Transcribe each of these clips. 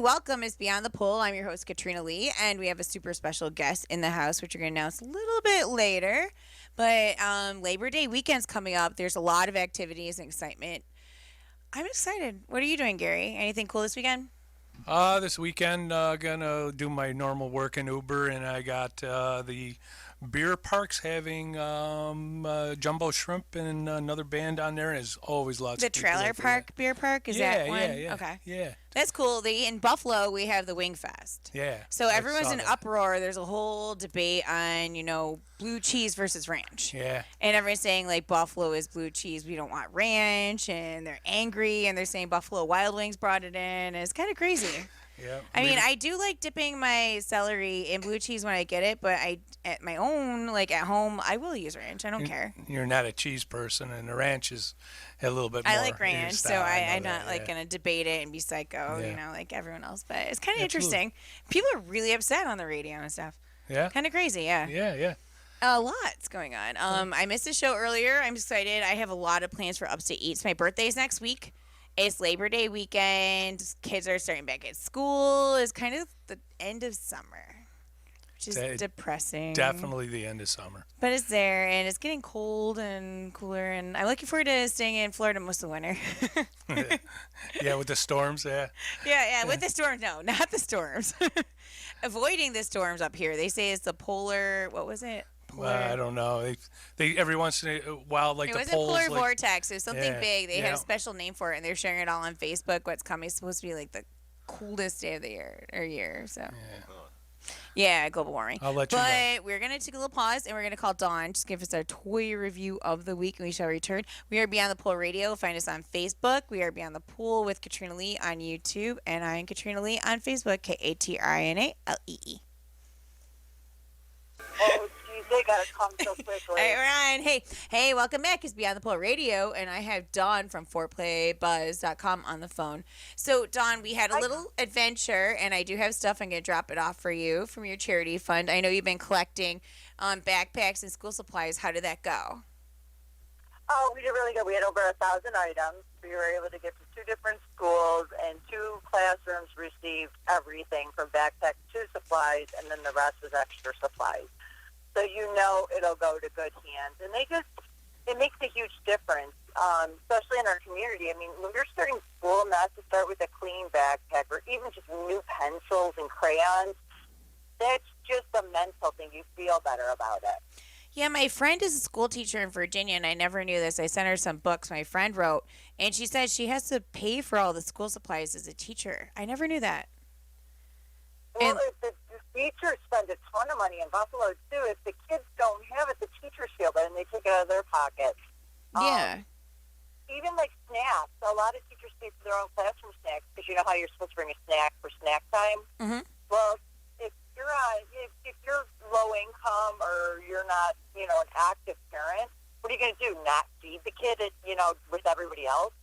welcome. It's Beyond the Pole. I'm your host, Katrina Lee, and we have a super special guest in the house, which we're going to announce a little bit later. But Labor Day weekend's coming up. There's a lot of activities and excitement. I'm excited. What are you doing, Gary? Anything cool this weekend? This weekend, gonna do my normal work in Uber, and I got the beer parks having Jumbo Shrimp and another band on there. And there's always lots The of people Trailer there for Park that. Beer Park? Is Yeah, that one? yeah. Okay. Yeah, That's cool. In Buffalo, we have the Wing Fest. yeah. So I everyone's saw in that. uproar. There's a whole debate on, blue cheese versus ranch. Yeah, And everyone's saying, like, Buffalo is blue cheese. We don't want ranch. And they're angry. And they're saying Buffalo Wild Wings brought it in. And it's kind of crazy. yeah. I mean, I do like dipping my celery in blue cheese when I get it. But at my own, like at home, I will use ranch. I don't care. You're not a cheese person, and the ranch is a little bit more. I like your ranch, so style. I'm know not that, like yeah. going to debate it and be psycho, Yeah. like everyone else. But it's kind of Absolutely. interesting. People are really upset on the radio and stuff. Yeah, Kind of crazy, yeah. yeah. A lot's going on. I missed the show earlier. I'm excited. I have a lot of plans for Upstate Eats. My birthday's next week. It's Labor Day weekend. Kids are starting back at school. It's kind of the end of summer, which is depressing. Definitely the end of summer. But it's there, and it's getting cold and cooler, and I'm looking forward to staying in Florida most of the winter. Yeah, with the storms. Yeah. Yeah, with the storms. No, not the storms. Avoiding the storms up here. They say it's the polar, what was it? I don't know. They every once in a while, like It the was a poles. polar like, vortex. It was something Yeah, big. They had yeah. a special name for it, and they're sharing it all on Facebook. What's coming? It's supposed to be like the coolest day of the year. So. Yeah, global warming. I'll let you know. But we're going to take a little pause, and we're going to call Dawn. Just give us our toy review of the week, and we shall return. We are Beyond the Pool Radio. Find us on Facebook. We are Beyond the Pool with Katrina Lee on YouTube, and I'm Katrina Lee on Facebook, KATRINALEE. Oh, geez, they gotta come so quickly. All right, Ryan. Hey, welcome back. It's Beyond the Pool Radio, and I have Dawn from FortPlayBuzz.com on the phone. So, Dawn, we had a little adventure, and I do have stuff. I'm going to drop it off for you from your charity fund. I know you've been collecting backpacks and school supplies. How did that go? Oh, we did really good. We had over 1,000 items. We were able to get to 2 different schools, and 2 classrooms received everything from backpack to supplies, and then the rest was extra supplies. So it'll go to good hands. And it makes a huge difference, especially in our community. I mean, when you're starting school, not to start with a clean backpack or even just new pencils and crayons, that's just a mental thing. You feel better about it. Yeah, my friend is a school teacher in Virginia, and I never knew this. I sent her some books my friend wrote, and she said she has to pay for all the school supplies as a teacher. I never knew that. Well, if the teachers spend a ton of money in Buffalo, too. If the kids don't have it, the teachers feel bad, and they take it out of their pocket. Yeah. Even like snacks. A lot of teachers pay for their own classroom snacks because you know how you're supposed to bring a snack for snack time? Mm-hmm. Well, if you're low income or you're not, an active parent, what are you going to do? Not feed the kid, with everybody else?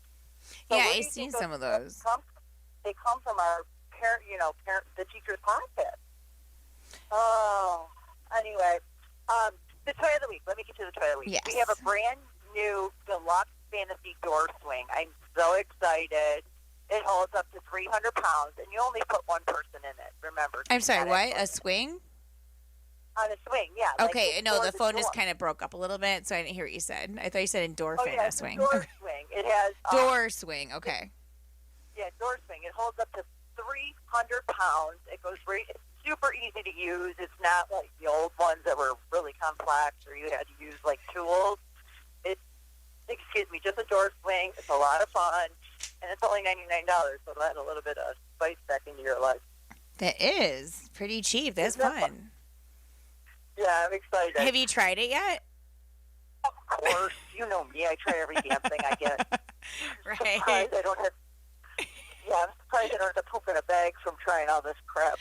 So Yeah, where do I've you seen think some of those. They come from our the teacher's pocket. Oh, anyway, the toy of the week. Let me get to the toy of the week. Yes. We have a brand new deluxe fantasy door swing. I'm so excited. It holds up to 300 pounds, and you only put one person in it. Remember. I'm sorry, what? A swing? On a swing, yeah. Okay, no, the phone door. just kind of broke up a little bit, so I didn't hear what you said. I thought you said endorphin, Oh, yeah, a it's a swing. door Okay. swing. It has Door swing, okay. Yeah, door swing. It holds up to 300 pounds. It goes it's super easy to use. It's not like the old ones that were really complex or you had to use like tools. Just a door swing. It's a lot of fun, and it's only $99, so it'll add a little bit of spice back into your life. That is pretty cheap. That's Isn't that fun. Yeah, I'm excited. Have you tried it yet? Of course, you know me. I try every damn thing I get. Right. Surprised I don't have. Yeah, I'm surprised I don't have to poop in a bag from trying all this crap.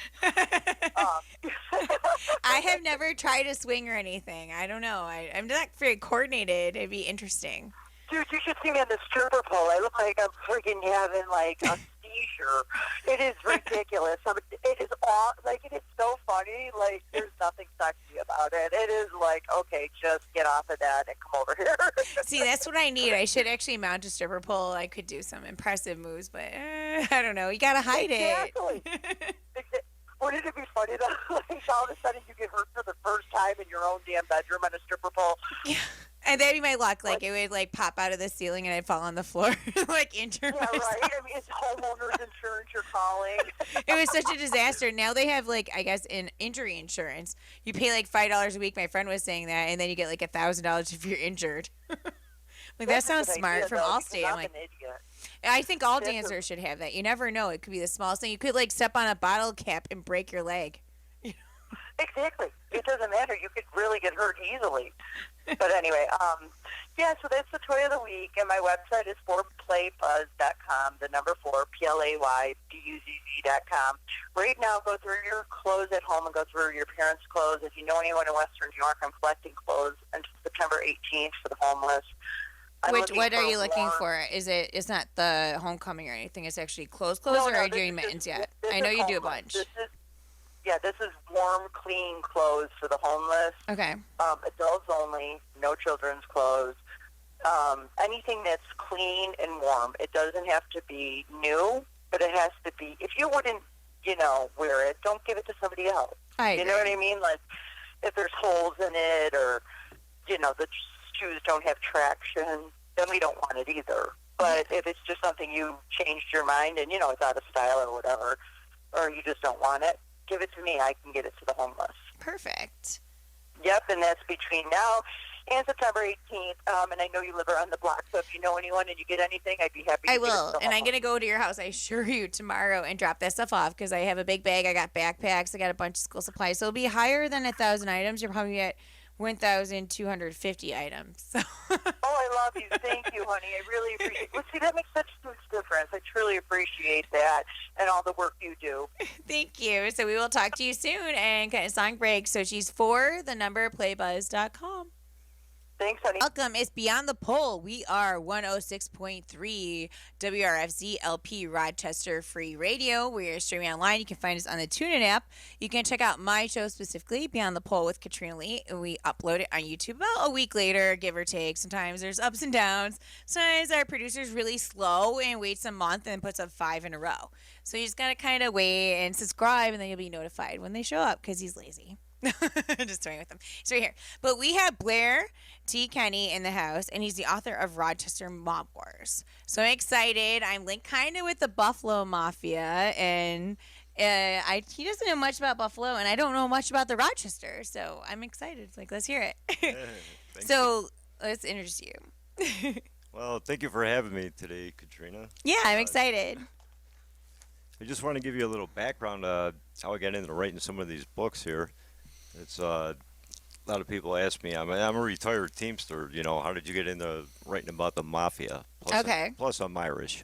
I have never tried a swing or anything. I don't know. I'm not very coordinated. It'd be interesting. Dude, you should see me on the stripper pole. I look like I'm freaking having like a seizure. It is ridiculous. It is all it is so fun. funny. Like, there's nothing sexy about it. It is like, okay, just get off of that and come over here. See, that's what I need. I should actually mount a stripper pole. I could do some impressive moves, but I don't know. You gotta hide Exactly. it. Wouldn't it be funny though? Like, all of a sudden you get hurt for the first time in your own damn bedroom on a stripper pole. Yeah. And that'd be my luck. Like, it would, like, pop out of the ceiling and I'd fall on the floor, like, injure Yeah, myself. right. I mean, it's homeowners insurance you're calling. It was such a disaster. Now they have, like, I guess, in injury insurance. You pay, like, $5 a week. My friend was saying that, and then you get, like, $1,000 if you're injured. Like, that sounds smart from Allstate. I'm like, an idiot. I think all dancers should have that. You never know. It could be the smallest thing. You could, like, step on a bottle cap and break your leg. Exactly. It doesn't matter. You could really get hurt easily. But anyway, yeah, so that's the toy of the week, and my website is 4playbuzz.com, the number 4, PLAYBUZZ.com. Right now, go through your clothes at home and go through your parents' clothes. If you know anyone in Western New York, I'm collecting clothes until September 18th for the homeless. What are you looking for? It's not the homecoming or anything. It's actually clothes, or are you doing mittens yet? I know you do a bunch. This is warm, clean clothes for the homeless. Okay. Adults only, no children's clothes. Anything that's clean and warm. It doesn't have to be new, but it has to be. If you wouldn't, wear it, don't give it to somebody else. I agree. You know what I mean? Like, if there's holes in it or, the shoes don't have traction, then we don't want it either. But if it's just something you changed your mind and, it's out of style or whatever, or you just don't want it, give it to me. I can get it to the homeless. Perfect. Yep, and that's between now and September 18th. And I know you live around the block, so if you know anyone and you get anything, I'd be happy to I give it will. to the And I'm homeless. going to go to your house, I assure you, tomorrow and drop that stuff off because I have a big bag. I got backpacks. I got a bunch of school supplies. So it'll be higher than 1,000 items. You're probably at 1,250 items. So. Oh, I love you. Thank you, honey. I really appreciate it. Well, see, that makes such a huge difference. I truly appreciate that and all the work you do. Thank you. So we will talk to you soon and kind of song break. So she's 4, the number, playbuzz.com. Thanks, honey. Welcome. It's Beyond the Pole. We are 106.3 WRFZ LP Rochester Free Radio. We are streaming online. You can find us on the TuneIn app. You can check out my show specifically, Beyond the Pole with Katrina Lee. We upload it on YouTube about a week later, give or take. Sometimes there's ups and downs. Sometimes our producer's really slow and waits a month and puts up 5 in a row. So you just got to kind of wait and subscribe, and then you'll be notified when they show up because he's lazy. Just toying with him. He's right here. But we have Blair T. Kenny in the house, and he's the author of Rochester Mob Wars. So I'm excited. I'm linked kind of with the Buffalo Mafia, and he doesn't know much about Buffalo, and I don't know much about the Rochester. So I'm excited. Like, let's hear it. So let's introduce you. Well, thank you for having me today, Katrina. Yeah, I'm excited. I just want to give you a little background how I got into writing some of these books here. It's a lot of people ask me. I'm a retired Teamster. How did you get into writing about the mafia? Plus, Okay. Plus, I'm Irish.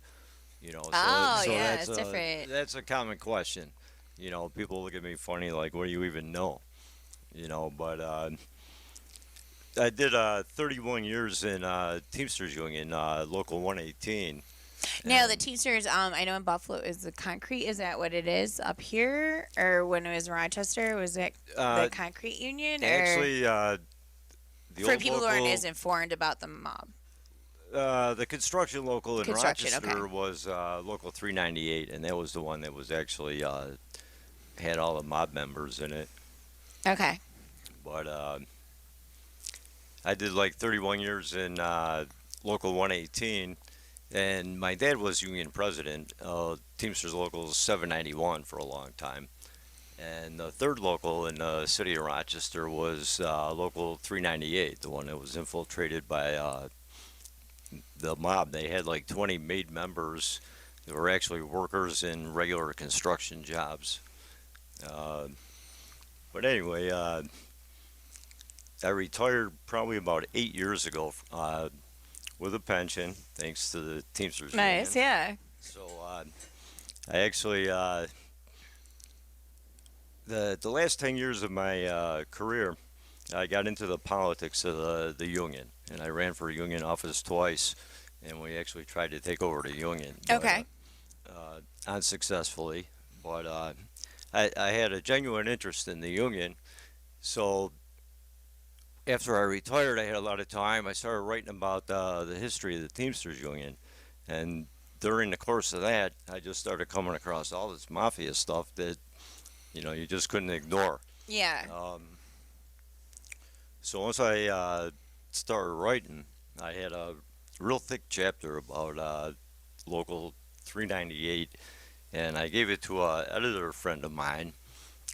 So, yeah, that's it's different. That's a common question. People look at me funny, like, what do you even know? But I did 31 years in Teamsters Union, Local 118. Now the Teamsters, I know in Buffalo is the concrete. Is that what it is up here, or when it was in Rochester, was it the concrete union? Or Actually, the for old people who local, aren't as informed about the mob. the construction local in Construction, Rochester okay. was Local 398, and that was the one that was actually had all the mob members in it. Okay. But I did like 31 years in Local 118. And my dad was union president, Teamsters Local 791 for a long time. And the third local in the city of Rochester was Local 398, the one that was infiltrated by the mob. They had like 20 made members that were actually workers in regular construction jobs. But anyway, I retired probably about 8 years ago with a pension, thanks to the Teamsters Nice. Union. Yeah. So I actually the last 10 years of my career, I got into the politics of the union, and I ran for union office twice, and we actually tried to take over the union. But, Okay. unsuccessfully, but I had a genuine interest in the union. So after I retired, I had a lot of time. I started writing about the history of the Teamsters Union, and during the course of that, I just started coming across all this mafia stuff that you just couldn't ignore. Yeah. So once I started writing, I had a real thick chapter about local 398, and I gave it to a editor friend of mine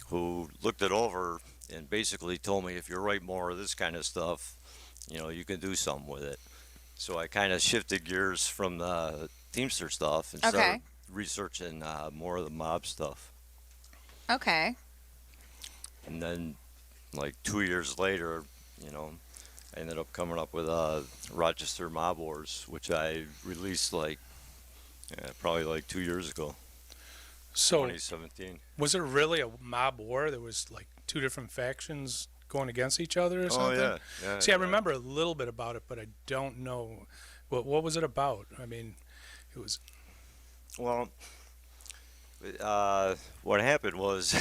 who looked it over and basically told me, if you write more of this kind of stuff, you can do something with it. So I kind of shifted gears from the Teamster stuff and started researching more of the mob stuff. Okay. And then, like 2 years later, I ended up coming up with Rochester Mob Wars, which I released probably like 2 years ago, So 2017. was it really a mob war? There was like two different factions going against each other or Oh something? yeah. See, I remember a little bit about it, but I don't know what was it about. I mean, it was Well, what happened was,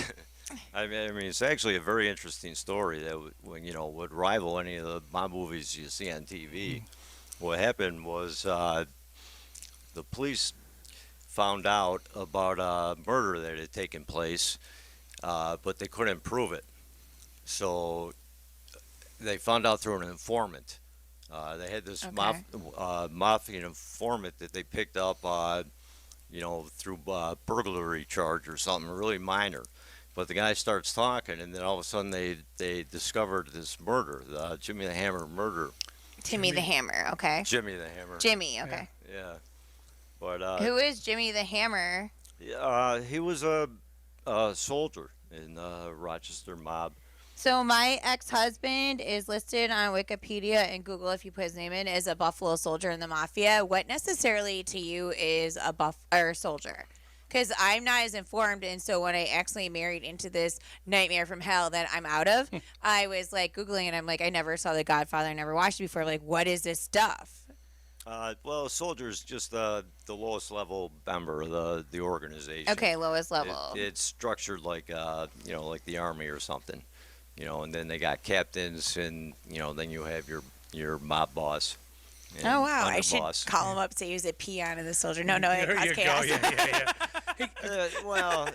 I mean, it's actually a very interesting story that would rival any of the mob movies you see on TV. What happened was the police found out about a murder that had taken place, but they couldn't prove it. So they found out through an informant. They had this mafia informant that they picked up, through burglary charge or something really minor. But the guy starts talking, and then all of a sudden they discovered this murder, the Jimmy the Hammer murder. Timmy the Hammer. Okay. Jimmy the Hammer. Jimmy. Okay. Yeah. But Who is Jimmy the Hammer? he was a soldier in the Rochester mob. So my ex-husband is listed on Wikipedia and Google, if you put his name in, as a Buffalo soldier in the mafia. What necessarily to you is a soldier? Because I'm not as informed, and so when I accidentally married into this nightmare from hell that I'm out of, I was like Googling, and I'm like, I never saw The Godfather, I never watched it before. Like, what is this stuff? Well, a soldier is just the lowest level member of the organization. Okay, lowest level. It's structured like like the army or something. And then they got captains, and then you have your mob boss. Oh wow! I should underboss. call him up to use a peon in the soldier. No, it there caused you chaos. go. Yeah. Well,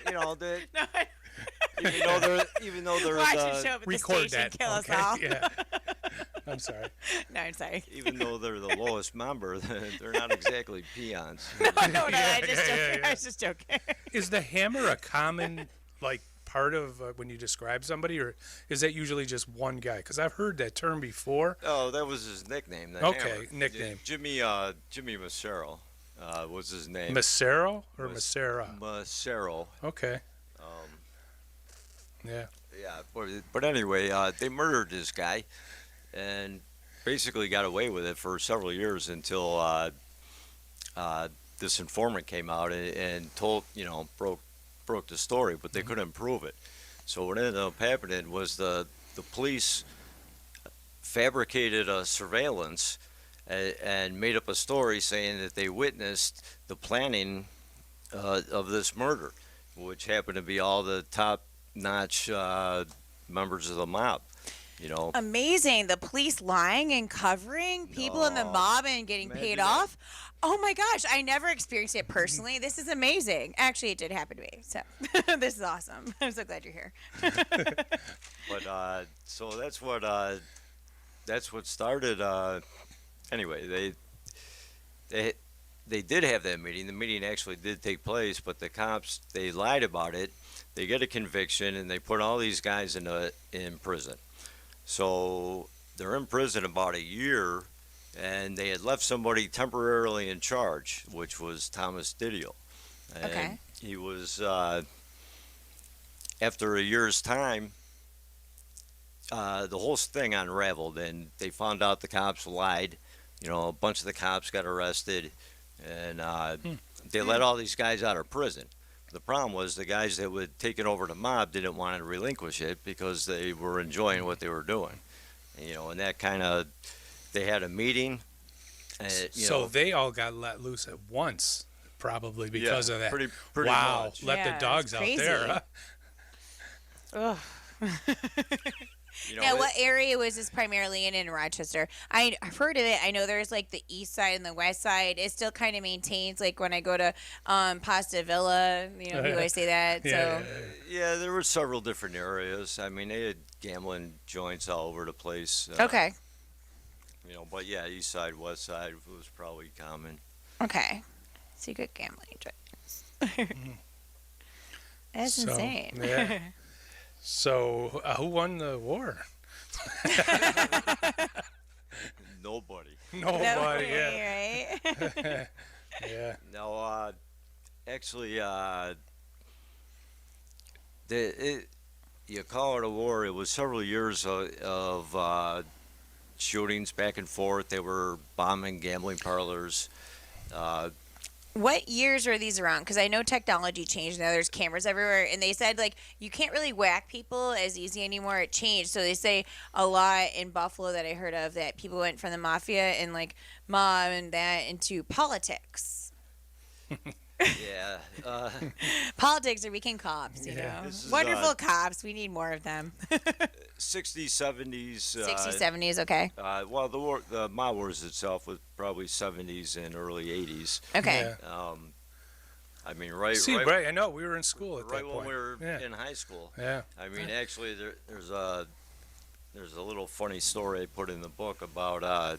even though they're Watch it show up at the Record station, that. kill us Okay. all. Yeah. I'm sorry. No, I'm sorry. even though they're the lowest member, they're not exactly peons. No, I Yeah. was just joking. Is the hammer a common part of when you describe somebody, or is that usually just one guy? Because I've heard that term before. Oh, that was his nickname. The Okay, Hammer. nickname. Jimmy Macero was his name. Macero or Mas- Macera? Macero. Okay. Yeah. Yeah, but anyway, they murdered this guy, and basically got away with it for several years until this informant came out and told, broke the story, but they couldn't prove it. So what ended up happening was the police fabricated a surveillance and made up a story saying that they witnessed the planning of this murder, which happened to be all the top-notch members of the mob. Amazing. The police lying and covering people in the No, mob and getting imagine paid that. off. Oh my gosh, I never experienced it personally. This is amazing. Actually, it did happen to me. So this is awesome. I'm so glad you're here. But so that's what started. Anyway, they did have that meeting. The meeting actually did take place, but the cops, they lied about it. They get a conviction, and they put all these guys in prison. So they're in prison about a year, and they had left somebody temporarily in charge, which was Thomas Didio. And Okay. he was, after a year's time, the whole thing unraveled, and they found out the cops lied. A bunch of the cops got arrested, and they let all these guys out of prison. The problem was the guys that would take it over the mob didn't want to relinquish it because they were enjoying what they were doing. And that kind of, they had a meeting. So they all got let loose at once, probably because of that. Pretty wow. much. Let Yeah, the dogs it's out crazy. there. Huh? Ugh. You know, Now, what area was this primarily in Rochester? I've heard of it. I know there's like the east side and the west side. It still kind of maintains, like when I go to Pasta Villa, people always say that. Yeah, So, yeah, there were several different areas. I mean, they had gambling joints all over the place. okay. But yeah, east side, west side was probably common. Okay. Secret gambling joints. That's So, insane. yeah. So, who won the war? Nobody. Nobody. Yeah. Right? Yeah. No, actually, you call it a war. It was several years of shootings back and forth. They were bombing gambling parlors. What years are these around? Because I know technology changed. Now there's cameras everywhere, and they said like you can't really whack people as easy anymore. It changed, so they say a lot in Buffalo that I heard of that people went from the mafia and like mob and that into politics. Yeah. Politics or became cops. You Yeah. know, This is, wonderful cops. We need more of them. 60s, 70s. 60s, 70s. Okay. Well, the mob wars itself was probably 70s and early 80s. Okay. Yeah. I mean, right. See, right, right. I know we were in school at right that when point. we were Yeah. in high school. Yeah. I mean, actually, there's a little funny story I put in the book about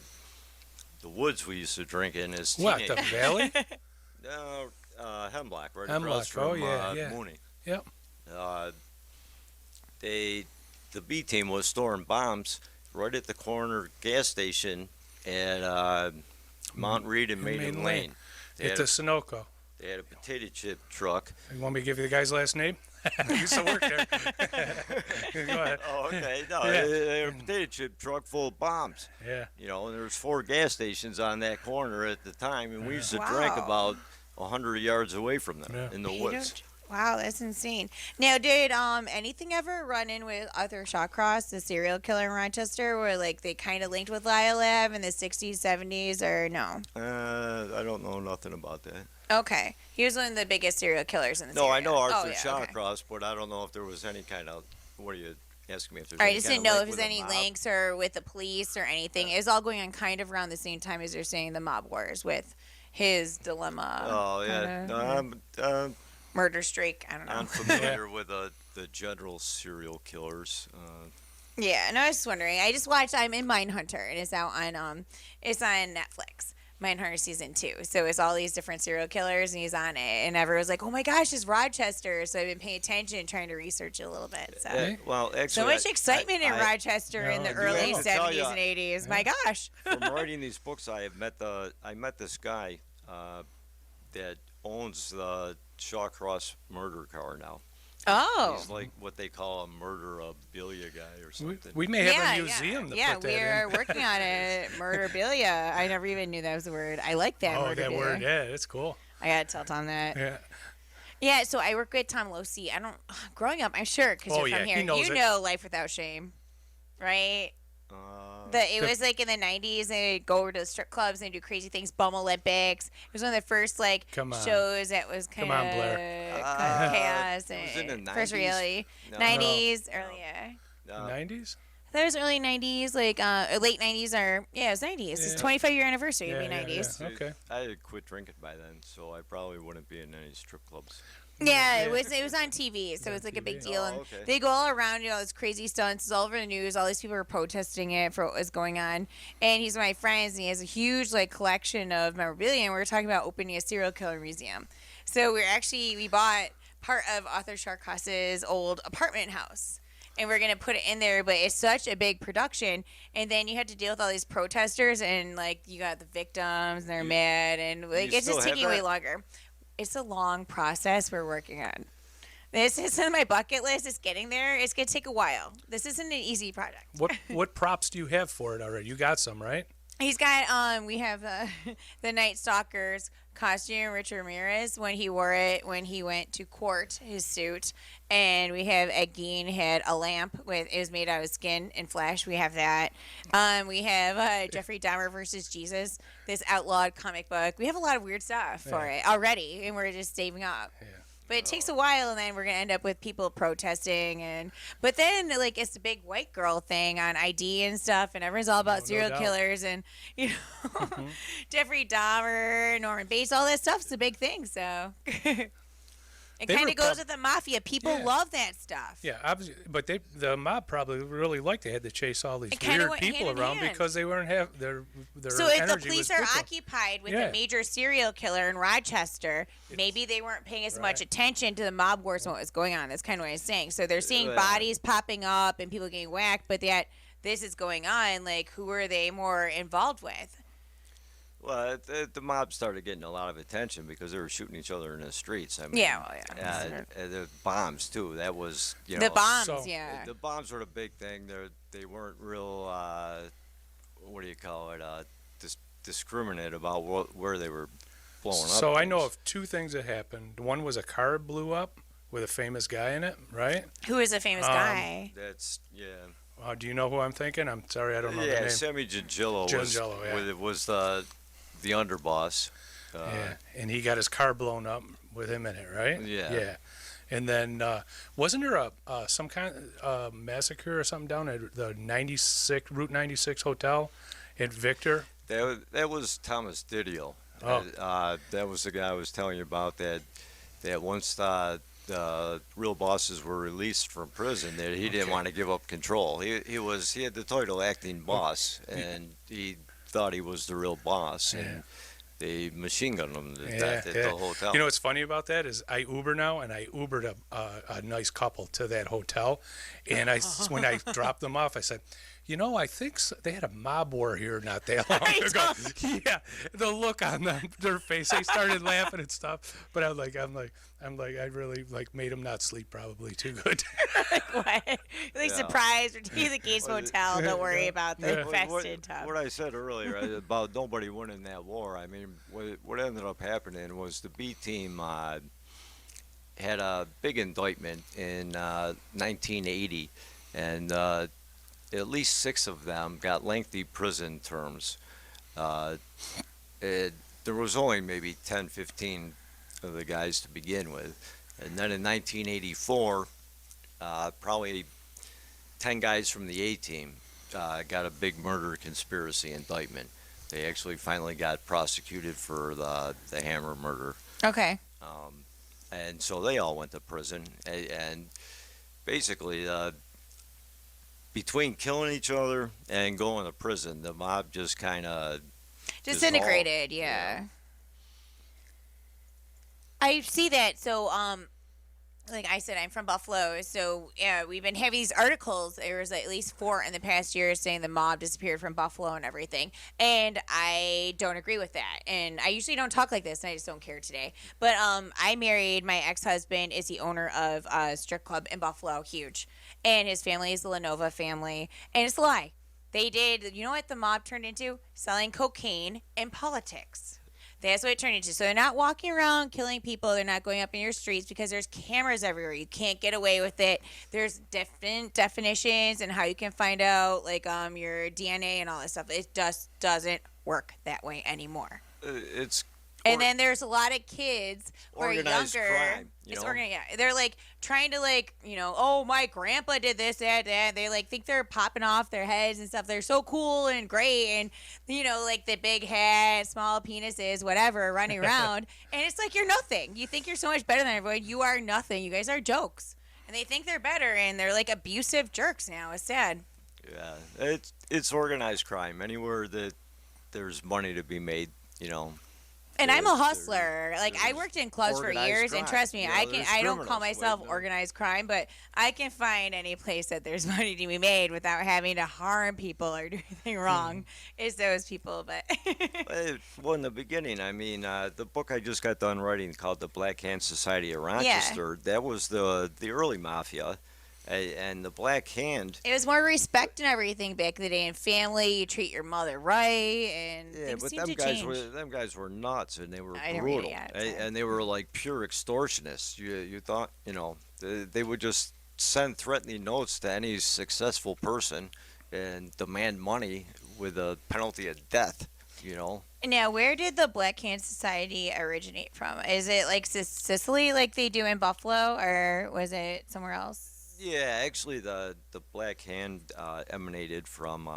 the woods we used to drink in as What, teenagers. the valley? No, Hemlock, right Hemlock, across from oh, yeah. Mooney. Yep. The B team was storing bombs right at the corner gas station at Mount Reed and Maiden Maiden Lane. They At had, the a, Sunoco. they had a potato chip truck. You want me to give you the guy's last name? I used to work there. Go ahead. Oh, okay. No, Yeah. they had a potato chip truck full of bombs. Yeah. And there was 4 gas stations on that corner at the time, and we used to drink Wow. about 100 yards away from them Yeah. in the You woods. don't- Wow, that's insane. Now, did anything ever run in with Arthur Shawcross, the serial killer in Rochester, where like they kind of linked with Lyle Lab in the 60s, 70s, or no? I don't know nothing about that. Okay, he was one of the biggest serial killers in the No, I know area. Arthur okay. Shawcross, but I don't know if there was any kind of. What are you asking me? If there's I any just kind didn't of know link if with there's the any mob? links or with the police or anything. It was all going on kind of around the same time as you're saying the mob wars with his dilemma. Oh yeah, kinda, no, murder streak. I don't know. I'm familiar with the general serial killers. Yeah, and I was just wondering. I just watched I'm in Mindhunter, and it's out on it's on Netflix. Mindhunter season 2. So it's all these different serial killers, and he's on it, and everyone's like, "Oh my gosh, it's Rochester!" So I've been paying attention, trying to research it a little bit. So Well, actually, so much excitement in Rochester in No, the I do early have to tell 70s ya. and 80s. My gosh. from writing these books, I met this guy that owns the Shawcross murder car now. Oh. He's like what they call a murderabilia guy or something. We may have a museum to yeah, put that we are in. working on it. Murderabilia. I never even knew that was a word. I like that. Oh, that murderabilia. word. Yeah, it's cool. I gotta tell Tom that. Yeah. Yeah, so I work with Tom Losi. I don't. Growing up, I'm sure because Oh, you're yeah, from he here. knows You it. know Life Without Shame, right? It was like in the 90s. They'd go over to the strip clubs and do crazy things. Bum Olympics. It was one of the first like Come on. shows that was kind Come of on, Blair. chaos it was in and the first 90s? reality. No. 90s, earlier. 90s? I thought it was early 90s, like or late 90s, or yeah, it was 90s. It's Yeah. 25-year anniversary. It'd be Yeah, 90s. yeah. Okay. I had quit drinking by then, so I probably wouldn't be in any strip clubs. Yeah, it was on TV, so it was like a big deal. Oh, And okay. they go all around, all this crazy stunts. It's all over the news. All these people were protesting it for what was going on. And he's one of my friends, and he has a huge like collection of memorabilia. And we were talking about opening a serial killer museum. So we bought part of Arthur Shawcross's old apartment house. And we're gonna put it in there, but it's such a big production, and then you have to deal with all these protesters, and like you got the victims, and they're mad, and like you it's just still have taking way that? longer. It's a long process we're working on. This is on my bucket list. It's getting there. It's gonna take a while. This isn't an easy project. What props do you have for it already? You got some, right? He's got we have the Night Stalker's costume, Rich Ramirez, when he wore it when he went to court, his suit. And we have Ed Gein had a lamp with it was made out of skin and flesh. We have that. We have Jeffrey Dahmer versus Jesus, this outlawed comic book. We have a lot of weird stuff for it already, and we're just saving up. But it takes a while, and then we're gonna end up with people protesting, but then like it's the big white girl thing on ID and stuff, and everyone's all about No serial doubt. killers and Jeffrey Dahmer, Norman Bates, all that stuff's a big thing. So it They kind were of goes with the mafia. People Yeah. love that stuff. Yeah, obviously, but the mob probably really liked they had to chase all these It kinda weird went people hand in around hand. because they weren't have their So if the energy police was are with them. occupied with Yeah. a major serial killer in Rochester, maybe they weren't paying as much Right. attention to the mob wars and what was going on. That's kind of what I'm saying. So they're seeing Yeah. bodies popping up and people getting whacked, but yet this is going on. Like, who are they more involved with? Well, the mob started getting a lot of attention because they were shooting each other in the streets. I mean, Yeah, well, yeah. the bombs too. That was The know, bombs, so- yeah. The bombs were the big thing. They weren't real. What do you call it? Discriminate about where they were blowing up. So I know things. of two things that happened. One was a car blew up with a famous guy in it, right? Who is a famous guy? That's Do you know who I'm thinking? I'm sorry, I don't know the yeah. name. Sammy Gingillo Gingillo, yeah. was the underboss. Yeah, and he got his car blown up with him in it, right? Yeah. Yeah. And then wasn't there some kind of massacre or something down at the Route 96 hotel in Victor? That was Thomas Didio. Oh. That was the guy I was telling you about. That once the real bosses were released from prison, that he didn't want to give up control. He had the title acting boss, and he thought he was the real boss, and they machine gunned him to death at the hotel. You know what's funny about that is I Uber now, and I Ubered a nice couple to that hotel, and when I dropped them off, I said, I think they had a mob war here not that long ago. Yeah, the look on their face, they started laughing and stuff. But I'm like, I really made them not sleep probably too good. What? Like, surprise, we're taking the Gates Motel. Don't worry about the infested tub. What I said earlier about nobody winning that war, I mean, what ended up happening was the B team had a big indictment in 1980, and at least 6 of them got lengthy prison terms. There was only maybe 10, 15 of the guys to begin with. And then in 1984, probably 10 guys from the A team got a big murder conspiracy indictment. They actually finally got prosecuted for the Hammer murder. Okay. And so they all went to prison. And basically, between killing each other and going to prison, the mob just kind of Disintegrated, yeah. I see that. So, like I said, I'm from Buffalo. So, yeah, we've been having these articles. There was at least 4 in the past year saying the mob disappeared from Buffalo and everything. And I don't agree with that. And I usually don't talk like this, and I just don't care today. But I married my ex-husband is the owner of a strip club in Buffalo, huge. And his family is the Lenova family. And it's a lie. They did, you know what the mob turned into? Selling cocaine and politics. That's what it turned into. So they're not walking around killing people. They're not going up in your streets because there's cameras everywhere. You can't get away with it. There's different definitions and how you can find out, like, your DNA and all that stuff. It just doesn't work that way anymore. it's And then there's a lot of kids who are organized younger. crime, It's organized. Yeah, they're like trying to oh, my grandpa did this, that. They think they're popping off their heads and stuff. They're so cool and great, and like the big hat, small penises, whatever, running around. And it's like you're nothing. You think you're so much better than everyone. You are nothing. You guys are jokes, and they think they're better, and they're like abusive jerks now. It's sad. Yeah, it's organized crime. Anywhere that there's money to be made, And I'm a There's- hustler. Like, I there's worked in clubs for organized years, and crime. trust me, You know, I there's don't call criminals myself waiting. organized crime, but I can find any place that there's money to be made without having to harm people or do anything wrong. It's those people, but Well, in the beginning, I mean, the book I just got done writing called The Black Hand Society of Rochester, that was the early mafia. And the Black Hand, it was more respect and everything back in the day. And family, you treat your mother right, and yeah, things but seem to them change. guys were nuts, and they were I didn't read it brutal, yet, and, so. and they were like pure extortionists. You thought, they would just send threatening notes to any successful person and demand money with a penalty of death. you know. Now, where did the Black Hand Society originate from? Is it like Sicily, like they do in Buffalo, or was it somewhere else? Yeah, actually, the Black Hand emanated from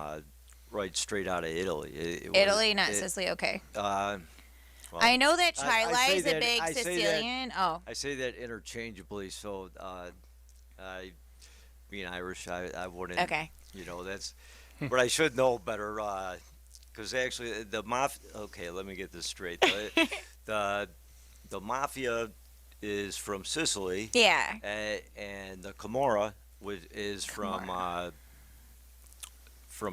right straight out of Italy. Italy, not Sicily. Okay. Well, I know that I Chila say is a that- big I say that- Sicilian. Oh, I say that interchangeably, so I, being Irish, I wouldn't. okay. You know, that's. But I should know better, because actually the mafia. Okay, let me get this straight. The mafia is from Sicily, Yeah. and the Camorra is from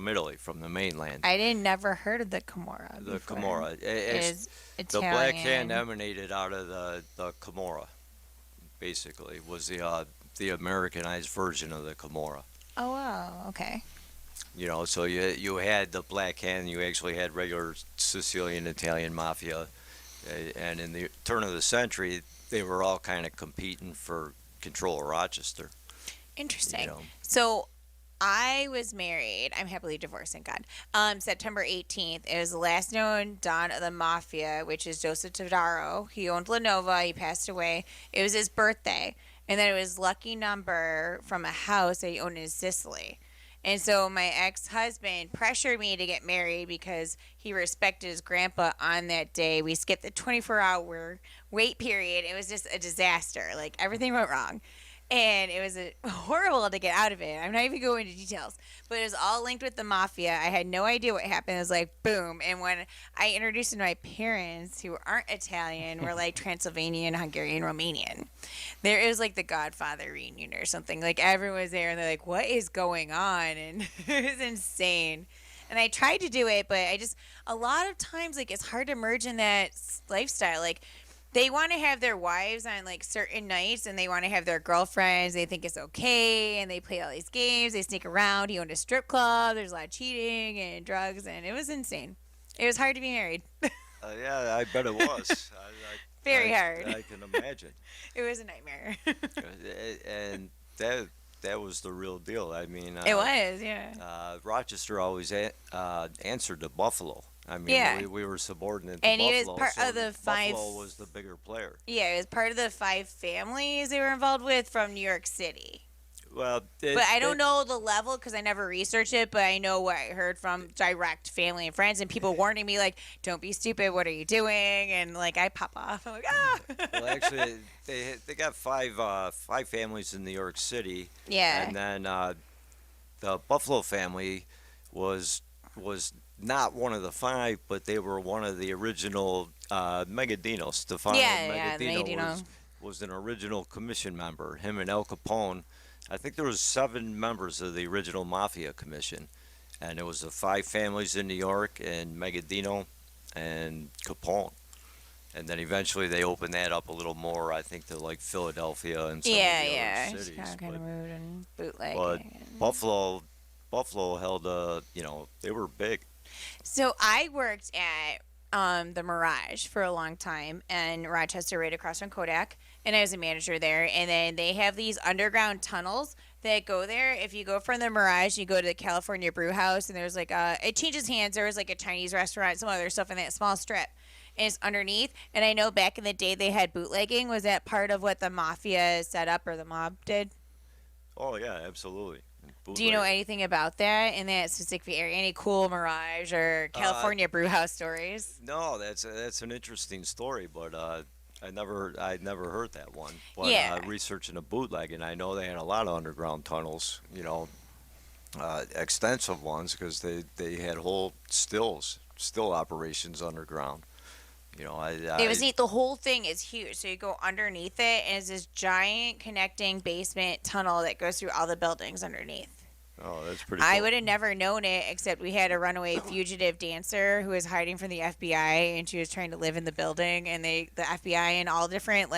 Italy, from the mainland. I didn't never heard of the Camorra. The before. Camorra. Is The Italian. Black Hand emanated out of the Camorra. Basically, was the Americanized version of the Camorra. Oh wow. Okay. You know, so you had the Black Hand, you actually had regular Sicilian Italian mafia, and in the turn of the century, they were all kind of competing for control of Rochester. Interesting. You know. So I was married. I'm happily divorced, thank God. September 18th. It was the last known Don of the Mafia, which is Joseph Todaro. He owned Lenova. He passed away. It was his birthday. And then it was lucky number from a house that he owned in Sicily. And so my ex-husband pressured me to get married because he respected his grandpa on that day. We skipped the 24-hour wait period. It was just a disaster. Like, everything went wrong. And it was horrible to get out of it. I'm not even going into details. But it was all linked with the mafia. I had no idea what happened. It was like, boom. And when I introduced him to my parents, who aren't Italian, were like Transylvanian, Hungarian, Romanian. It was like the Godfather reunion or something. Like, everyone was there, and they're like, what is going on? And it was insane. And I tried to do it, but a lot of times, like, it's hard to merge in that lifestyle. Like, they want to have their wives on like certain nights, and they want to have their girlfriends. They think it's okay, and they play all these games. They sneak around. He owned a strip club. There's a lot of cheating and drugs, and it was insane. It was hard to be married. Yeah, I bet it was. Very hard. I can imagine. It was a nightmare. And that was the real deal. I mean, It was, yeah. Rochester always answered to Buffalo. I mean, Yeah. we were subordinate to And he Buffalo. was part so of the five. Buffalo was the bigger player. Yeah, it was part of the 5 families they were involved with from New York City. Well, But I don't know the level because I never researched it, but I know what I heard from direct family and friends and people warning me, like, don't be stupid, what are you doing? And, like, I pop off. I'm like, ah! Well, actually, they got five families in New York City. Yeah. And then the Buffalo family was not one of the 5, but they were one of the original Megadino. Stefano Yeah, the Megadino Megadino. was an original commission member. Him and El Capone. I think there was 7 members of the original Mafia Commission, and it was the 5 families in New York and Megadino and Capone. And then eventually they opened that up a little more, I think, to like Philadelphia and some of the other cities. Chicago kind of But, moved and bootleg. but Buffalo held they were big. So I worked at the Mirage for a long time in Rochester, right across from Kodak, and I was a manager there. And then they have these underground tunnels that go there. If you go from the Mirage, you go to the California Brew House, and there's like it changes hands. There was like a Chinese restaurant, some other stuff in that small strip, and it's underneath. And I know back in the day they had bootlegging. Was that part of what the mafia set up or the mob did? Oh yeah, absolutely. Do you know anything about that in that specific area? Any cool Mirage or California brew house stories? No, that's an interesting story, but I'd never heard that one. But Yeah. Researching a bootleg, and I know they had a lot of underground tunnels, extensive ones, because they had whole still operations underground. It was neat. The whole thing is huge. So you go underneath it, and it's this giant connecting basement tunnel that goes through all the buildings underneath. Oh, that's pretty I cool. would have never known it, except we had a runaway fugitive dancer who was hiding from the FBI, and she was trying to live in the building, and the FBI and all different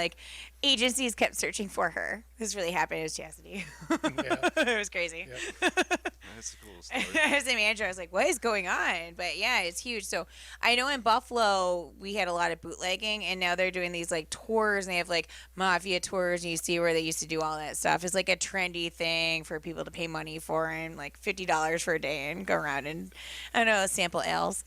agencies kept searching for her. This really happened. It was Chastity. Yeah. It was crazy. That's a cool story. As a manager, I was like, what is going on? But yeah, it's huge. So I know in Buffalo, we had a lot of bootlegging, and now they're doing these tours, and they have mafia tours, and you see where they used to do all that stuff. It's like a trendy thing for people to pay money for, and $50 for a day and go around and, I don't know, sample ales.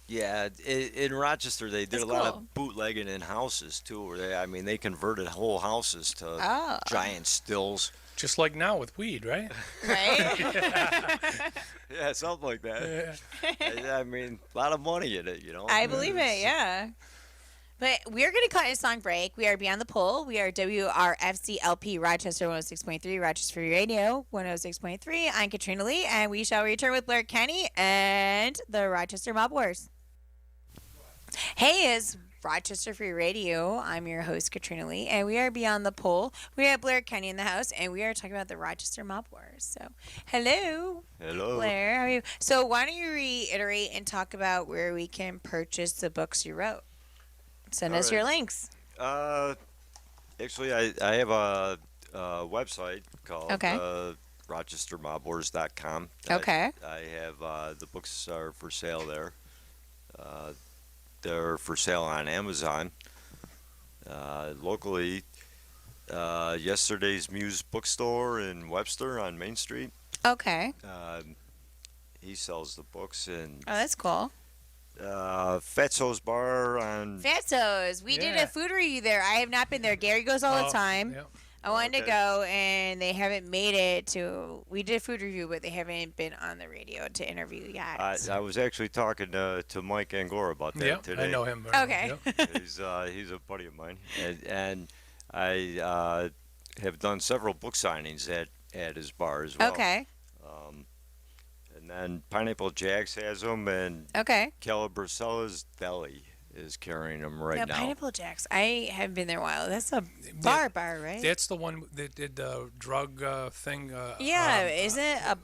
Yeah, in Rochester they did That's a lot cool. of bootlegging in houses too. Where I mean, they converted whole houses to Oh, giant stills. Just like now with weed, right? right? Yeah, something like that. Yeah. I mean, a lot of money in it, you know. I believe it, yeah. But we're going to cut a song break. We are Beyond the Pole. We are WRFCLP Rochester 106.3, Rochester Free Radio 106.3. I'm Katrina Lee, and we shall return with Blair Kenny and the Rochester Mob Wars. Hey, it's Rochester Free Radio. I'm your host, Katrina Lee, and we are Beyond the Pole. We have Blair Kenny in the house, and we are talking about the Rochester Mob Wars. So, hello. Hello. Blair, how are you? So, why don't you reiterate and talk about where we can purchase the books you wrote? Send All us right. your links. Actually, I have a website called Okay. RochesterMobWars.com. Okay. I have the books are for sale there. They're for sale on Amazon. Locally, yesterday's Muse Bookstore in Webster on Main Street. Okay. He sells the books, and Oh, that's cool. Fatso's Bar on. Fatso's. We did Yeah. a food review there. I have not been there. Gary goes all the Oh, time. yeah. I wanted to Okay. go, and they haven't made it to. We did a food review, but they haven't been on the radio to interview yet. I was actually talking to Mike Angora about that Yep, today. I know him. very Okay. well, yep. He's a buddy of mine, and I have done several book signings at his bar as well. Okay. And then Pineapple Jacks has them, and Okay. Calabricella's Deli is carrying them right Yeah, now. Pineapple Jacks. I haven't been there in a while. That's a bar, right? That's the one that did the drug thing. Yeah, isn't it a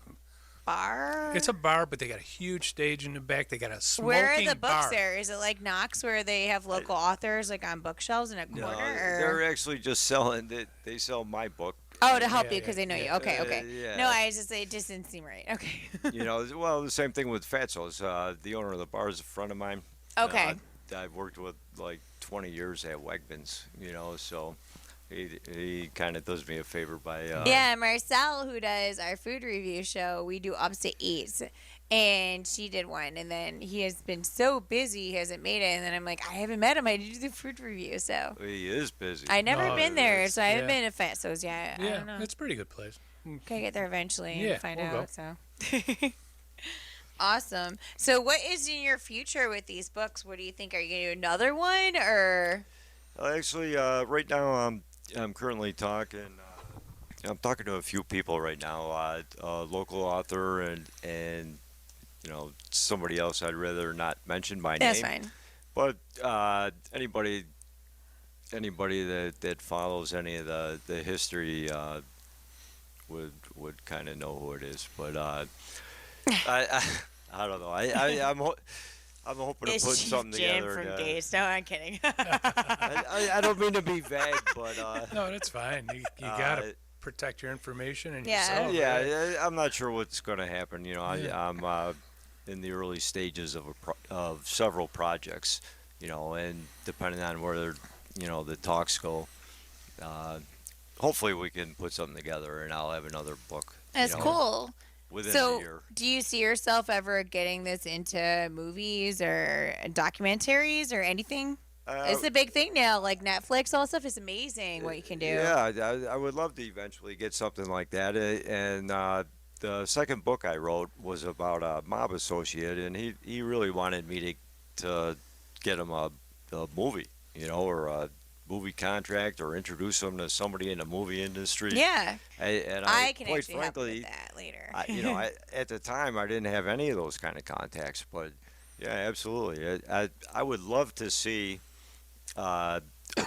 bar? It's a bar, but they got a huge stage in the back. They got a smoking Where are the books bar. there? Is it like Knox where they have local authors like on bookshelves in a No, corner? Or? they're actually just selling. They sell my book. Oh, to help Yeah, you because they know you. yeah. Okay, okay. Yeah. No, I just it just didn't seem right. Okay. You know, well, the same thing with Fatso's. The owner of the bar is a friend of mine. Okay. I've worked with like 20 years at Wegmans, you know, so he kind of does me a favor by. Yeah, Marcel, who does our food review show, we do Upstate Eats, and she did one, and then he has been so busy, he hasn't made it, and then I'm like, I haven't met him. I need to do the food review, so He is busy. I never No, been there, it's- so I haven't yeah. been to Fatso's yet. I Yeah, don't know. it's a pretty good place. Can I get there eventually and Yeah, find we'll out? go. So. Awesome. So, what is in your future with these books? What do you think? Are you gonna do another one, or? Actually, right now I'm currently talking. I'm talking to a few people right now. A local author and you know somebody else I'd rather not mention by That's name. fine. But anybody that follows any of the history would kind of know who it is. But I don't know. I'm hoping to put something Jim together. from and, Days. No, I'm kidding. I don't mean to be vague, but No, that's fine. You gotta protect your information and Yeah. yourself. yeah, I'm not sure what's going to happen. You know, Yeah. I'm in the early stages of several projects. You know, and depending on where the talks go, hopefully we can put something together, and I'll have another book. That's cool. Within So, a year. do you see yourself ever getting this into movies or documentaries or anything? It's a big thing now. Like Netflix, all that stuff is amazing what you can do. Yeah, I would love to eventually get something like that. And the second book I wrote was about a mob associate, and he really wanted me to get him a movie, you know, or a movie contract, or introduce him to somebody in the movie industry. Yeah. I can quite actually help frankly, with that later. at the time I didn't have any of those kind of contacts, but yeah, absolutely. I would love to see a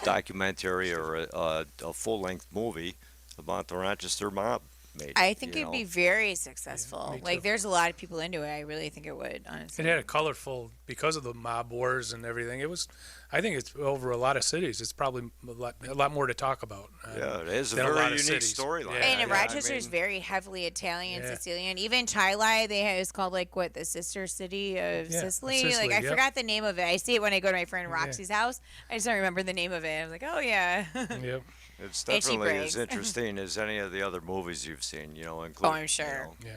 documentary or a full-length movie about the Rochester mob. Made, I think you it'd know. be very successful. me Like, too. there's a lot of people into it. I really think it would, honestly. It had a colorful, because of the mob wars and everything. It was, I think it's over a lot of cities. It's probably a lot more to talk about. Yeah, it is a than a lot very of unique cities. storyline. Yeah. And in Yeah, I Rochester is mean, very heavily Italian, Yeah. Sicilian. Even Chilai, it's called like what, the sister city of Yeah, Sicily. Sicily, Like I yep. forgot the name of it. I see it when I go to my friend Yeah. Roxy's house. I just don't remember the name of it. I'm like, oh yeah. Yep. It's And she definitely brags. as interesting as any of the other movies you've seen, you know, including. I'm sure. Yeah.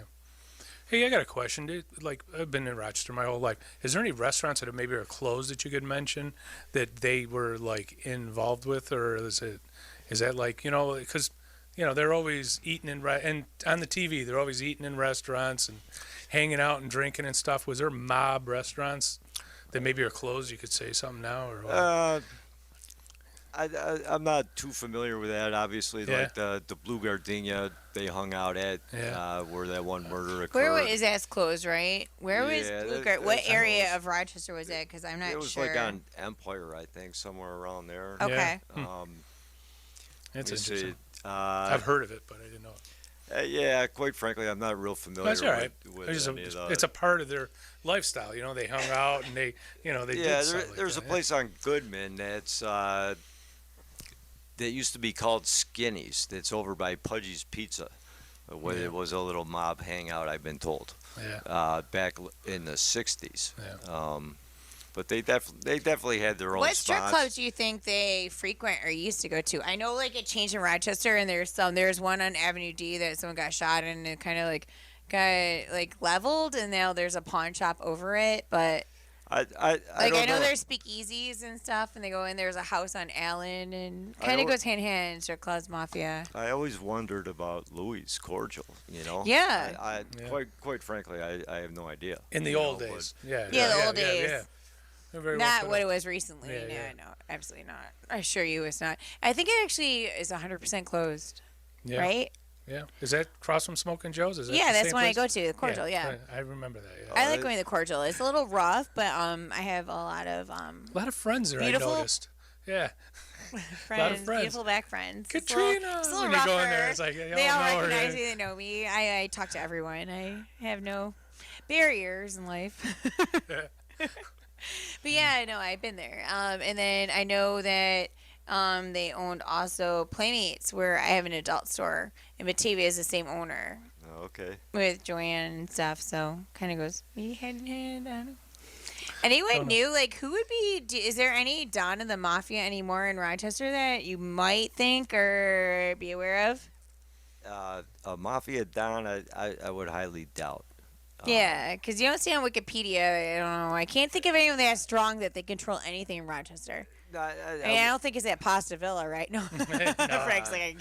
Hey, I got a question. Like, I've been in Rochester my whole life. Is there any restaurants that maybe are closed that you could mention that they were like involved with, or is that like, because they're always eating and on the TV they're always eating in restaurants and hanging out and drinking and stuff. Was there mob restaurants that maybe are closed? You could say something now, or what? I'm not too familiar with that. Obviously, Yeah. like the Blue Gardenia they hung out at, Yeah. where that one murder occurred. Where is that closed, right? Where was Yeah, Blue that- Guard? What that's area closed. of Rochester was that? Because I'm not It was sure. like on Empire, I think, somewhere around there. Okay. That's Let me see. interesting. I've heard of it, but I didn't know it. Yeah, quite frankly, I'm not real familiar That's all right. with It's, any of the. it's a part of their lifestyle. They hung out and they did Yeah, stuff like there's that, a place on Goodman that's that used to be called Skinny's. That's over by Pudgy's Pizza, where Yeah. it was a little mob hangout. I've been told, Yeah. back in the '60s. Yeah. But they definitely had their own What strip spots. clubs do you think they frequent or used to go to? I know like it changed in Rochester, and there's one on Avenue D that someone got shot and it kind of like got like leveled, and now there's a pawn shop over it. But I like don't I know there's speakeasies and stuff, and they go in. There's a house on Allen, and I kind of al- goes hand in hand. Strip clubs, mafia. I always wondered about Louis Cordial. Yeah. I quite frankly, I have no idea. In the You old know, days. Yeah. Yeah, the old days. Yeah. They're very well Not put what up. it was recently. Yeah, No, absolutely not. I assure you, it's not. I think it actually is 100% closed. Yeah. Right? Yeah. Is that across from Smoking Joe's? Is that Yeah, the that's same when I place? go to the Cordial. Yeah. I remember that. Yeah. I like going to the Cordial. It's a little rough, but I have a lot of A lot of friends there. Beautiful. I noticed. Yeah. friends, friends. beautiful back friends. Katrina. It's a little When you go in rougher. there, it's like They all know her. recognize me. They know me. I talk to everyone. I have no barriers in life. But yeah, no, I've been there. And then I know that they owned also Playmates, where I have an adult store, and Batavia is the same owner Okay. with Joanne and stuff. So kind of goes hand in hand. I don't know. Anyone new? Like, who would be? Is there any Don of the Mafia anymore in Rochester that you might think or be aware of? A mafia don, I would highly doubt. Yeah, because you don't see on Wikipedia. I don't know. I can't think of anyone that strong that they control anything in Rochester. I mean, I don't think it's at Pasta Villa, right? No. Frank's like,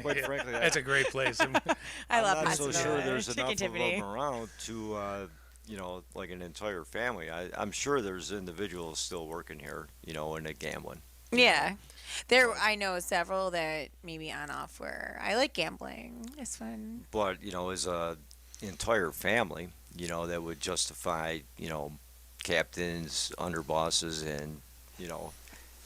quite frankly, That's a great place. I I'm love not Pasta so Villa. sure there's Chicken enough of Tiffany. them around to, like an entire family. I'm sure there's individuals still working here, in a gambling. Yeah. I know several that maybe on off where I like gambling. It's fun. But, as a entire family, that would justify, captains, underbosses, and,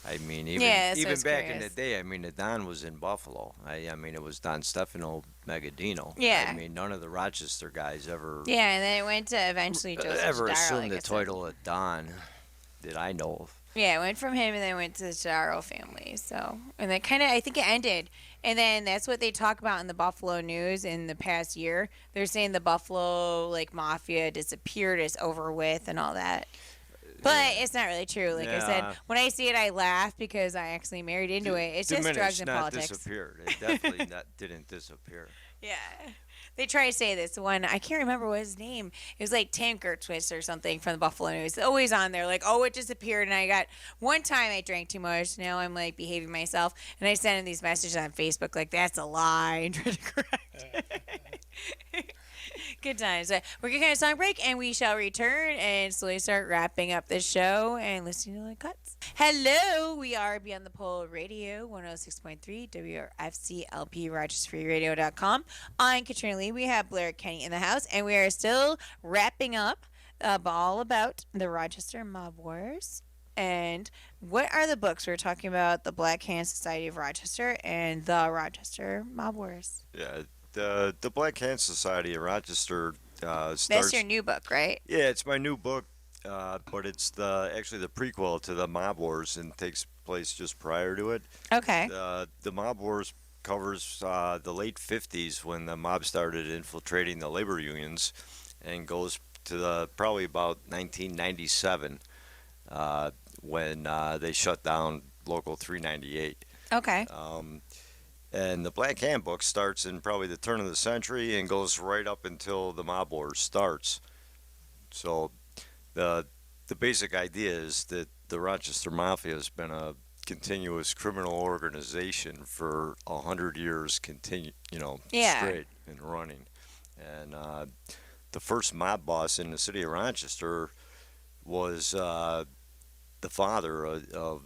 I mean, even Yeah, that's what I even was back in curious. the day, I mean, the Don was in Buffalo. I mean, it was Don Stefano Megadino. Yeah. I mean, none of the Rochester guys ever Yeah, and then it went to eventually Joseph ever Sodaro, assumed like the I said. title of Don that I know of. Yeah, it went from him and then went to the Sodaro family. So, and then kind of, I think it ended. And then that's what they talk about in the Buffalo news in the past year. They're saying the Buffalo, like, mafia disappeared, it's over with and all that. But it's not really true. Like I Yeah. said, when I see it, I laugh because I actually married into it. It's just Diminished, drugs and not politics. disappeared. It definitely didn't disappear. Yeah. They try to say this one. I can't remember what his name. It was like Tim Gertwist or something from the Buffalo News. It's always on there. Like, oh, it disappeared. And I got one time I drank too much. Now I'm like behaving myself. And I send him these messages on Facebook like, that's a lie. And try to correct it. Good times. We're going to get a song break and we shall return and slowly start wrapping up this show and listening to the cuts. Hello, we are Beyond the Pole Radio, 106.3 WRFCLP, RochesterFreeRadio.com. I'm Katrina Lee. We have Blair Kenny in the house, and we are still wrapping up all about the Rochester Mob Wars. And what are the books? We're talking about the Black Hand Society of Rochester and the Rochester Mob Wars. Yeah, the Black Hand Society of Rochester starts. That's your new book, right? Yeah, it's my new book, but it's actually the prequel to the Mob Wars and takes place just prior to it. Okay. The Mob Wars covers the late 50s when the mob started infiltrating the labor unions, and goes to probably about 1997 when they shut down Local 398. Okay. And the Black Handbook starts in probably the turn of the century and goes right up until the mob war starts. So the the basic idea is that the Rochester Mafia has been a continuous criminal organization for 100 years, Yeah. straight and running. And the first mob boss in the city of Rochester was the father of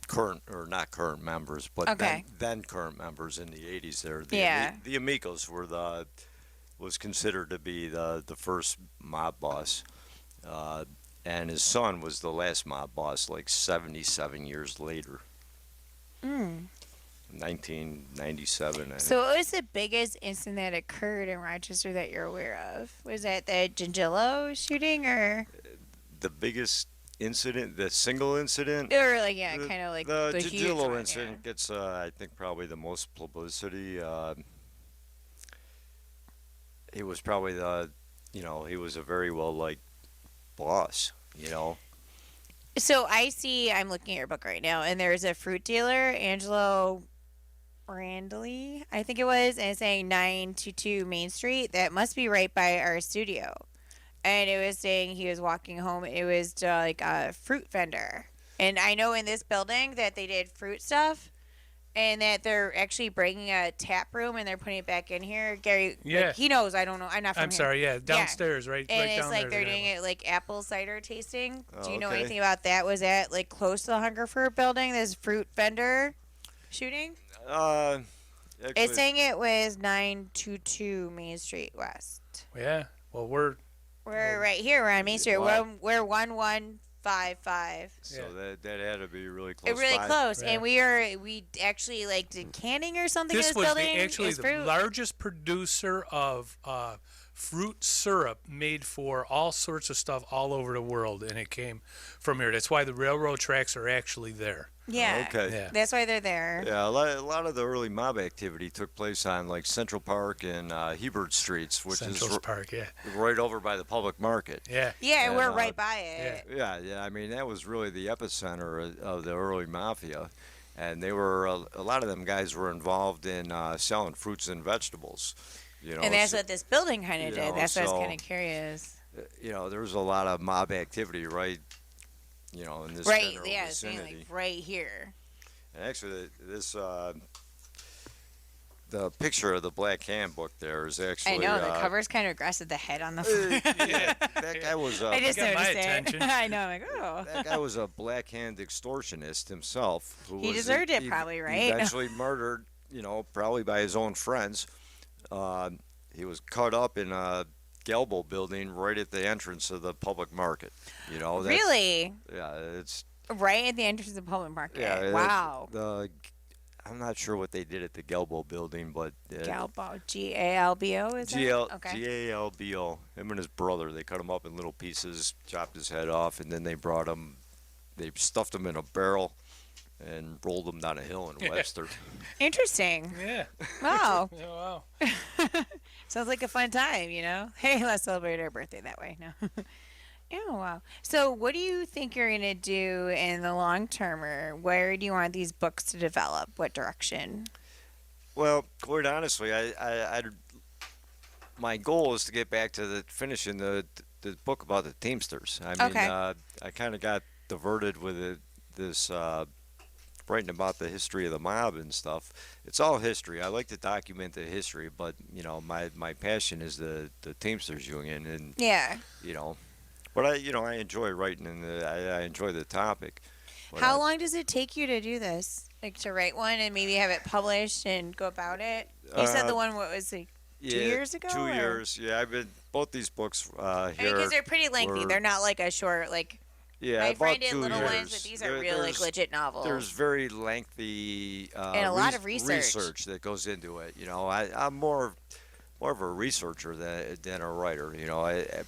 current, or not current members, but Okay. then current members in the 80s. There, Yeah. the Amigos was considered to be the first mob boss. Uh, and his son was the last mob boss, like 77 years later, Mm. 1997. I think. So what was the biggest incident that occurred in Rochester that you're aware of? Was that the Gingillo shooting or The biggest incident, the single incident, like the, kind of like the the huge Gigillo one, incident gets, I think, probably the most publicity. He was probably he was a very well liked boss. So I'm looking at your book right now, and there's a fruit dealer, Angelo Randley, I think it was, and it's saying 922 Main Street. That must be right by our studio. And it was saying he was walking home. It was like a fruit vendor. And I know in this building that they did fruit stuff, and that they're actually bringing a tap room and they're putting it back in here. Gary, Yeah. he knows. I don't know. I'm not from I'm here. sorry, yeah, downstairs, right, And right it's down like there. they're they doing have it like apple cider tasting. Oh, Do you know okay. anything about that? Was that like close to the Hungerford building? This fruit vendor shooting? Actually, It's saying it was 922 Main Street West. Yeah, well, we're We're right here. We're on Main Street. Wow. We're 1155. so Yeah. that had to be really close. Really by. close, Yeah. and we actually like did canning or something. this in this was building. actually It's the fruit. largest producer of fruit syrup made for all sorts of stuff all over the world, and it came from here. That's why the railroad tracks are actually there. Yeah. Okay. Yeah. That's why they're there. Yeah, a lot of the early mob activity took place on like Central Park and Hebert Streets, which Central is Park, yeah. right over by the public market. Yeah. Yeah, And, we're right by it. Yeah. I mean, that was really the epicenter of the early mafia, and they were a lot of them guys were involved in selling fruits and vegetables. And that's so- what this building kind you of did. know, That's why I was so- kind of curious. there was a lot of mob activity, right? In this Right, general yeah, it's vicinity. like right here. And actually, the picture of the Black Handbook there is actually. I know the cover's kind of aggressive. The head on the front. Yeah, that guy was. I just got my noticed it. attention. I know. I'm like, oh. That guy was a black-hand extortionist himself. He deserved it probably, right? Eventually murdered, probably by his own friends. He was cut up in a Gelbo building right at the entrance of the public market. That's, Really? Yeah, it's Right at the entrance of the public market. yeah. Wow. I'm not sure what they did at the Gelbo building, but Galbo. Galbo is that? Okay. Galbo. Him and his brother, they cut him up in little pieces, chopped his head off, and then they stuffed him in a barrel and rolled him down a hill in Webster. Interesting. Yeah. Wow. Yeah, wow. Sounds like a fun time, Hey, let's celebrate our birthday that way. No. Oh, wow. So what do you think you're going to do in the long term, or where do you want these books to develop? What direction? Well, quite honestly, my goal is to get back to finishing the book about the Teamsters. I mean, Okay. I kind of got diverted with this writing about the history of the mob and stuff. It's all history. I like to document the history, but my passion is the Teamsters Union, and Yeah. But I enjoy writing, and I enjoy the topic. But How long does it take you to do this? Like to write one and maybe have it published and go about it? You said the one, what was it, 2 years ago? 2 or- years. Yeah, I've been both these books here. Because they're pretty lengthy. were- They're not like a short, like, Yeah, I've about read 2 little years. ones, but these are There- real, like, there's- legit novels. There's very lengthy And a lot of research. that goes into it. I'm more of a researcher than a writer.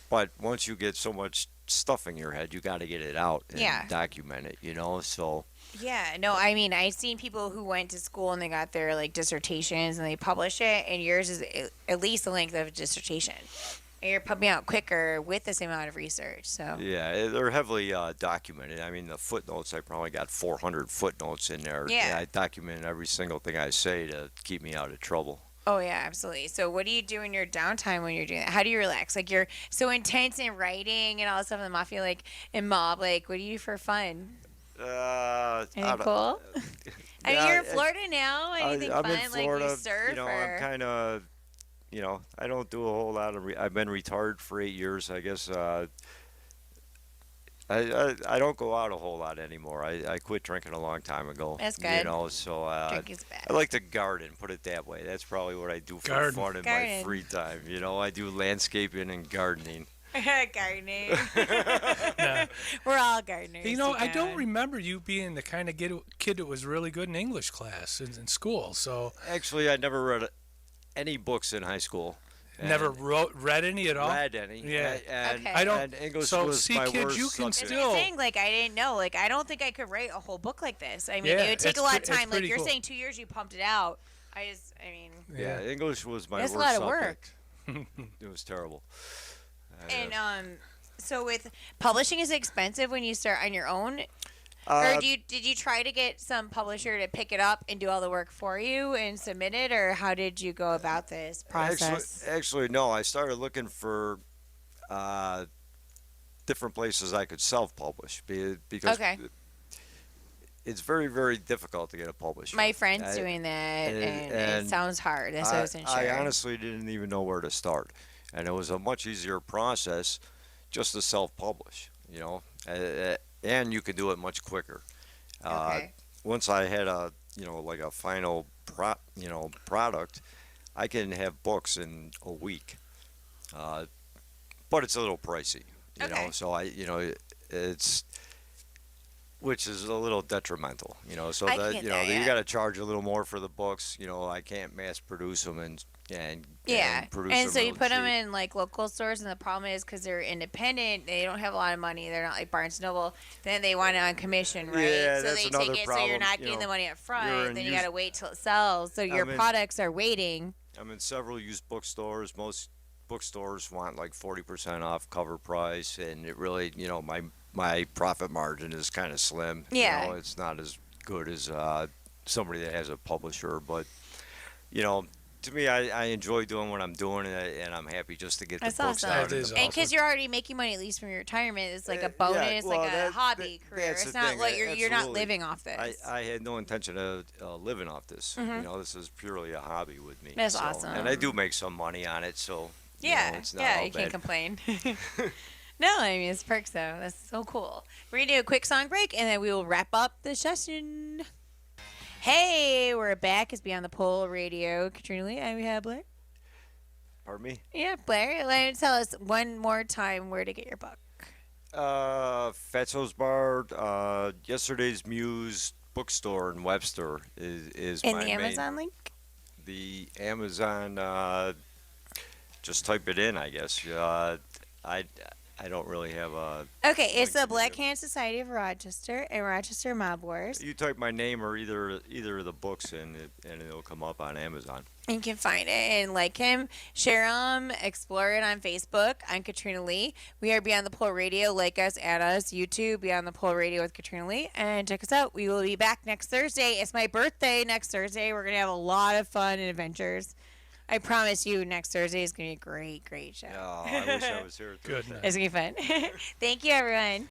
But once you get so much stuff in your head, you got to get it out and Yeah. document it. So Yeah, no, I mean, I've seen people who went to school and they got their, like, dissertations and they publish it, and yours is at least the length of a dissertation. And you're pumping out quicker with the same amount of research. So Yeah, they're heavily documented. I mean, the footnotes, I probably got 400 footnotes in there. Yeah. I document every single thing I say to keep me out of trouble. oh yeah, absolutely. So what do you do in your downtime when you're doing that? How do you relax? Like you're so intense in writing and all this stuff in the mafia, like in mob. Like what do you do for fun? Anything cool? I mean, you're in Florida now. Anything I'm fun? in Florida. Like you surf You know, or? I'm kind of, I don't do a whole lot of. I've been retired for 8 years. I guess I don't go out a whole lot anymore. I quit drinking a long time ago. That's good. So Drink is bad. I like to garden. Put it that way. That's probably what I do for Garden. fun in Garden. my free time. I do landscaping and gardening. Gardening. Nah. We're all gardeners. I don't remember you being the kind of kid that was really good in English class in school. So Actually, I never read any books in high school. never read any at all. Read any. Yeah. And, Okay. I don't- and English so, was see, my kids, worst you can That's subject. what I'm still- saying. Like I didn't know. Like I don't think I could write a whole book like this. I mean, Yeah, it would take it's a lot of pre- it's time. Like pretty you're cool. saying, 2 years you pumped it out. I mean, Yeah, English was my That's a worst lot of work. subject. It was terrible. and so with publishing is expensive when you start on your own. Uh, Or did you try to get some publisher to pick it up and do all the work for you and submit it, or how did you go about this process? Actually, no. I started looking for different places I could self-publish because Okay. it's very, very difficult to get a publisher. My friend's I- doing that, and and it sounds hard. That's what I wasn't sure. I honestly didn't even know where to start, and it was a much easier process just to self-publish. And you could do it much quicker. Okay. Once I had like a final product, I can have books in a week. But it's a little pricey, Okay. So it's which is a little detrimental, So I that get you that, yeah. got to charge a little more for the books. I can't mass produce them and Yeah, produce and them so you real put them cheap. in like local stores, and the problem is because they're independent, they don't have a lot of money. They're not like Barnes and Noble. Then they want it on commission, right? Yeah, so that's they another take it, so you're problem, not getting the money up you're front. in Then you used- got to wait till it sells. So your in- products are waiting. I'm in several used bookstores. Most bookstores want like 40% off cover price, and it really, my profit margin is kind of slim. Yeah. It's not as good as somebody that has a publisher, but to me, I enjoy doing what I'm doing, and I'm happy just to get That's the books awesome. out. That in is the awesome. And because public. you're already making money, at least from your retirement, it's like a Yeah, bonus, well, like a that- hobby that- career. that's It's the not thing, like you're not absolutely. living off this. I had no intention of living off this. Mhm. This is purely a hobby with me. That's so, awesome. And I do make some money on it, so Yeah, it's not yeah, all you can't bad. complain. No, I mean it's perks though. That's so cool. We're gonna do a quick song break and then we will wrap up the session. Hey, we're back. It's Beyond the Pole Radio. Katrina Lee, and we have Blair. Pardon me? Yeah, Blair. Let me tell us one more time where to get your book. Fatso's Bar, Yesterday's Muse bookstore in Webster is In my the main. Amazon link. The Amazon, just type it in, I guess. I don't really have a. Okay, it's Link the to Black the- Hand Society of Rochester and Rochester Mob Wars. You type my name or either of the books in, and it'll come up on Amazon. You can find it and like him, share him, explore it on Facebook. I'm Katrina Lee. We are Beyond the Pole Radio. Like us, add us, YouTube, Beyond the Pole Radio with Katrina Lee. And check us out. We will be back next Thursday. It's my birthday next Thursday. We're going to have a lot of fun and adventures. I promise you, next Thursday is going to be a great, great show. Oh, I wish I was here. Good. Thursday. It's going to be fun. Thank you, everyone.